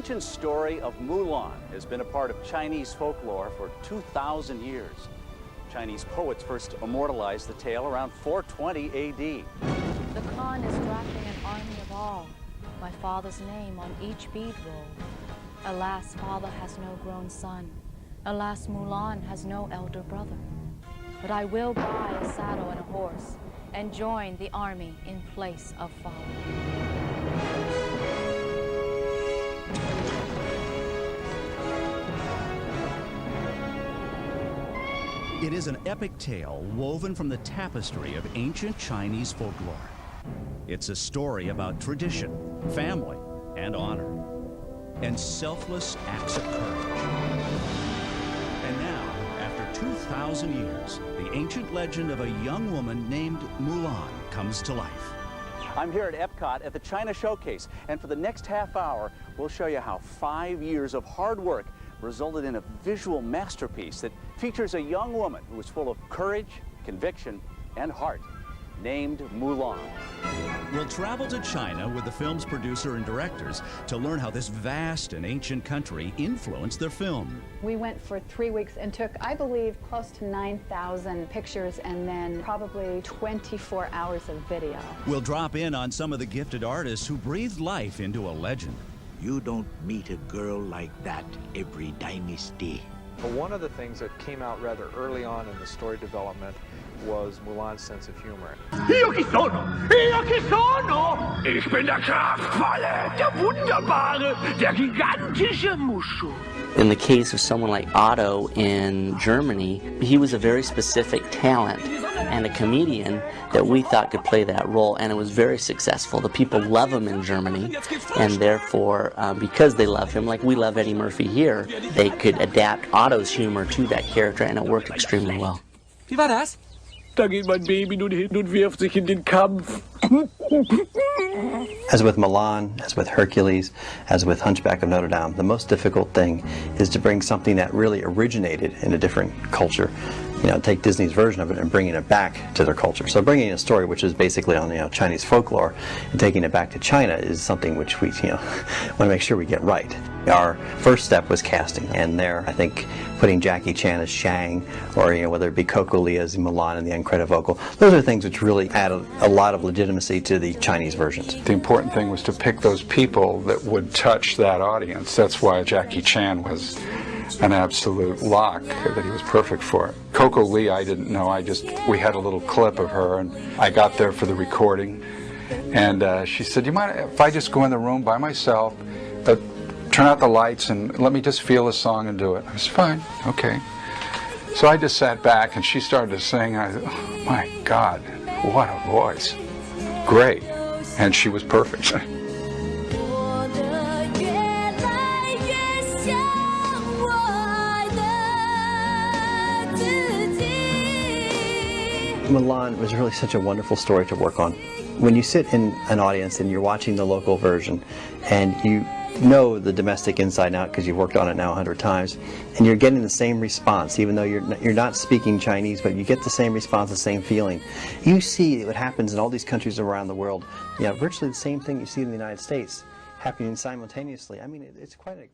ancient story of Mulan has been a part of Chinese folklore for 2,000 years. Chinese poets first immortalized the tale around 420 A.D. The Khan is drafting an army of all, my father's name on each bead roll. Alas, father has no grown son. Alas, Mulan has no elder brother. But I will buy a saddle and a horse and join the army in place of father. It is an epic tale woven from the tapestry of ancient Chinese folklore. It's a story about tradition, family, and honor, and selfless acts of courage. And now, after 2,000 years, the ancient legend of a young woman named Mulan comes to life. I'm here at Epcot at the China Showcase, and for the next half hour, we'll show you how 5 years of hard work resulted in a visual masterpiece that features a young woman who is full of courage, conviction, and heart, named Mulan. We'll travel to China with the film's producer and directors to learn how this vast and ancient country influenced their film. We went for 3 weeks and took, I believe, close to 9,000 pictures and then probably 24 hours of video. We'll drop in on some of the gifted artists who breathed life into a legend. You don't meet a girl like that every dynasty. But one of the things that came out rather early on in the story development was Mulan's sense of humor. Ich bin der Kraftvolle, der Wunderbare, der gigantische Muschu. In the case of someone like Otto in Germany, he was a very specific talent and a comedian that we thought could play that role, and it was very successful. The people love him in Germany, and therefore, because they love him, like we love Eddie Murphy here, they could adapt Otto's humor to that character, and it worked extremely well. Wie war das? Da geht mein Baby nun hin und wirft sich in den Kampf. As with Mulan, as with Hercules, as with Hunchback of Notre Dame, the most difficult thing is to bring something that really originated in a different culture, take Disney's version of it and bringing it back to their culture. So bringing a story which is basically on Chinese folklore and taking it back to China is something which we want to make sure we get right. Our first step was casting, and there I think putting Jackie Chan as Shang, or whether it be Coco Lee as Mulan in the uncredited vocal, those are things which really add a lot of legitimacy to the Chinese versions. The important thing was to pick those people that would touch that audience. That's why Jackie Chan was an absolute lock, that he was perfect for it. Coco Lee, I didn't know. We had a little clip of her, and I got there for the recording, and she said, "You mind if I just go in the room by myself, turn out the lights, and let me just feel the song and do it?" I was fine, okay. So I just sat back, and she started to sing, and I thought, oh my God, what a voice. Great. And she was perfect. Mulan was really such a wonderful story to work on. When you sit in an audience and you're watching the local version and you know the domestic inside and out because you've worked on it now 100 times, and you're getting the same response, even though you're not speaking Chinese, but you get the same response, the same feeling. You see what happens in all these countries around the world, virtually the same thing you see in the United States happening simultaneously. I mean, it's quite a